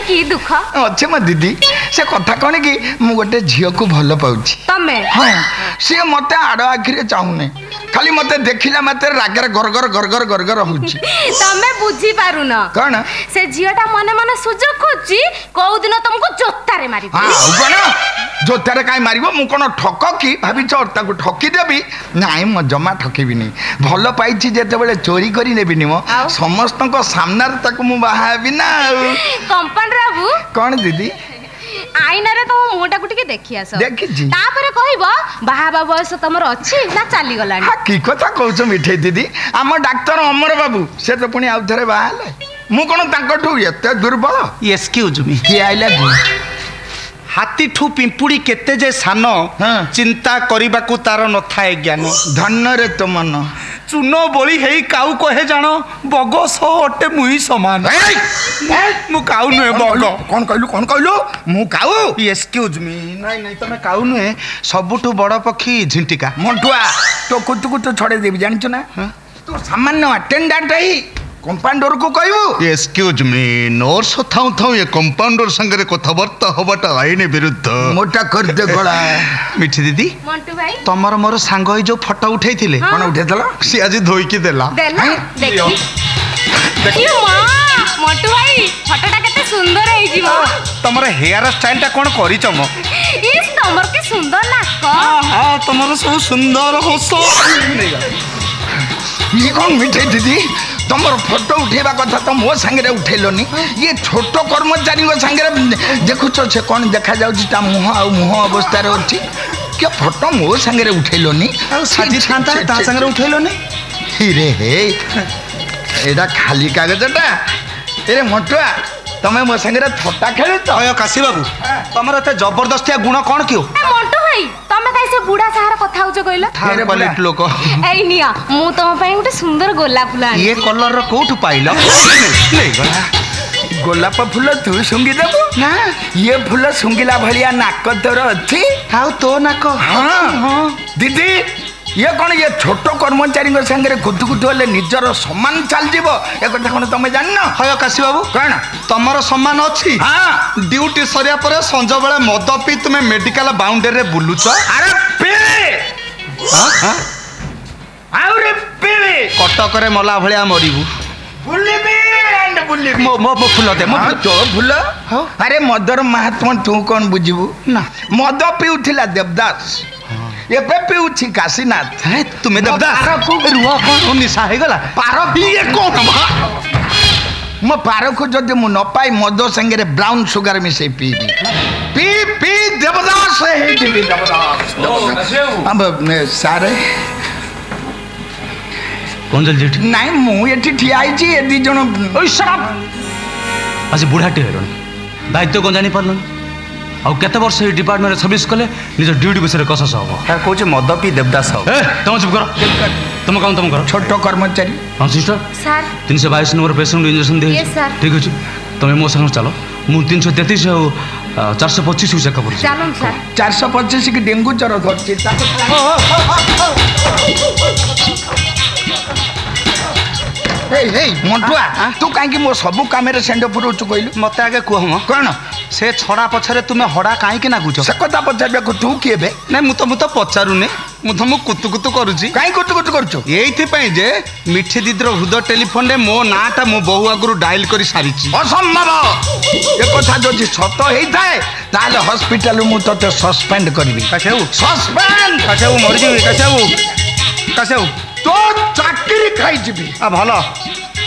की दुख अच्छे मो दीदी से कथा कौन कि मु गोटे झील को भल पाऊँ तमे हाँ सी मत आड़ आखिरे चाहूने खाली मत देखला मत रागर गरगर गरगर गरगर होउची तमे बुझी पारुन कौन से झीलटा मने मने सुजोग खोजी को दिन तुमको जोतारे मारी हाँ कौन जोतारे काई मारिबो मु कोन ठक की भाबी चोर ताको ठकी देबी नाई मो जमा ठकीबिनी भल पाइछि जेते बेले चोरी करी नेबिनी मो समस्त को सामना ताको मु बाहाबी ना कंपाउंडर बाबू कौन दीदी आईना रे तो मुटा को टिके देखि आस देखि जी तापर कहबो बाहाबा बयस तमर अछि ना चाली गलानी हा की कथा कहउछ मिठे दीदी हम डॉक्टर अमर बाबू से तो पुनी आउथरे बाहाले मु कोन ताकठू एते दुर्बल एक्सक्यूज मी की आइला हाथी ठू पिंपुड़ी केते जे सान चिंता करने को तार न थाए ज्ञान धन्य रे तो मन चूनो बोली हेई काऊ कहे जानो बग सो अटे मुही समान मु काऊ नुहे बग कौन कहलु मु काऊ एक्सक्यूज मी नहीं नहीं तमे काऊ नुहे सबुठू बड़ पक्षी झिंटिका मंटुआ तो कुतु छड़े देबी जानिछ ना तू सामान्य अटेंडेंट है कंपाउंडर को कहू एक्सक्यूज मी नर्स थाउ थाउ ये कंपाउंडर संगे कथबार्ता हबाटा आईन विरुद्ध मोटा कर दे गला मिठी दीदी मंटू भाई तमर मोर सांग होई जो फोटो उठै थिले कोन उठैतला सी आज धोई की देला देला देखी मां मंटू भाई फोटोटा केते सुंदर है जी मां तमर हेयर स्टाइल टा कोन करी चमो इस तमर के सुंदर नाक हां तमर सब सुंदर हसो ये कौन मिठे दीदी तुमर फोटो उठेबा कथा तो मो संगे उठेलोनी ये छोटो कर्मचारी संगे देखुछ से कौन देखा जाउची ता मुह आ मुह अवस्था रे अछि के फोटो मो संगे उठेलोनी साजी छांता ता संगे उठेलोनी हिरे हे एडा खाली कागजटा एरे मोटुआ तमे मो संगे थट्टा खेलु तो अय काशी बाबू तमर एते जबरदस्तिया गुण कोन कियो मंटू भाई तमे कैसे बुढ़ा सारा कथा होजो कइला थारे पलेट लोक एई निया मु तम पई गुटे सुंदर गोलाप फूल आनी ये कलर रो कोठु पाइलो ले गला गोलाप फूल तू सुंगी देबो ना ये फूल सुंगिला भलिया नाक तोर अछि हाउ तो नाक हां हां दीदी ये कौन ये छोटो कर्मचारी संगे कुतु कुतु हेले निजर सम्मान चल जीव ए कथा कोन तमे जान न हय काशी बाबू कौन तमर सम्मान अछि हां ड्यूटी सरिया पर संज बेले मद पी तुमे मेडिकल बाउंड्री रे बुलुछ अरे पी हां हां आउरे पी कटक रे मला भलिया मरिबू बुलिबी एंड बुलिबी मो फूल दे मो तो फूल अरे मदर महात्मा तू कौन बुझिबू ना मद पीउथिला देवदास ये पे पीउछि काशीनाथ है तुमे देवदास रुआ कोन निशा हे गला पारो ये कोन मो पारो को जदि मु न पाई मद संगे ब्राउन शुगर मिसे पीबी पी पी देवदास हे दिबी देवदास अब सारे कौन जल जेठी नहीं मु एठी ठिया आइछि ए दी जण ओइ शराब आज बुढ़ाटे हेरन दायित्व कोन जानि परलन आ केते वर्ष ए डिपार्टमेंट सर्विस कले निज ड्यूटी विषय कस सब ता कोच मद पी देवदास हो ए तुम चुप करो तुम काम तुम करो छोटो कर्मचारी हां sister sir 322 number patient injection दे यस सर ठीक अछि तुम मो संग चलो मु 333 और 425 चेक कर चलो सर 425 की डेंगू ज्वर धरछि हे हे मंटुआ तू काहे मो सब काम रे सेंड पुरोचु कहलु मते आगे कहम कोन से छड़ा पछरे तुमे हड़ा काहे के ना गुछ से कथा पछाबे को तू केबे नै मु तो पचारुने मु तुम कुतु कुतु करूची काहे कुतु कुतु करछु एइथि पई जे मिठी दीदर हृदय टेलीफोन रे मो नाटा मो बहु आगुरु डायल करी सारिची असंभव ये कथा जदि सत हेई थाए ताले हॉस्पिटल मु तते सस्पेंड करबी कासेउ सस्पेंड कासेउ मर जीवी कासेउ तो चाकरी खाई जीबी आ भलो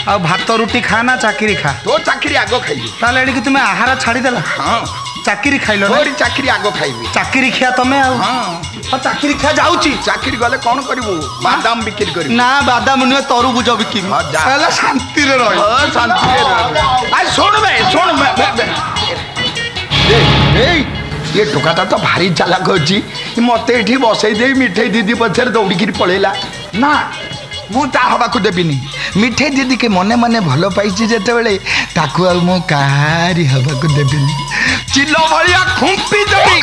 आ भात रुटी खा ना चाकरी खा तो चाकरी आगो खाइबी ताले एडी कि तुमे आहार छाडी देला हां चाकरी खाइलो ना थोड़ी चाकरी आगो खाइबी चाकरी खिया तमे आ हां चाकरी खिया जाउची चाकरी गले कोन करबू बादाम बिक्री करबू ना बादाम नुए तरबुज बिकी साला शांति रे रह हां शांति रे रह आ सुन बे ए ये टोकाटा तो भारी चालाक अछि मते एठी बसई दे मिठाई दीदी पछर दौड़ी की पळेला ना मु ता हवा को देबिनी मिठाई दीदी के मने मने भलो पाइछि जेते बेले ताकू आ मो कारी हवा को देबिनी चिल्लो भलिया खुंपी देबी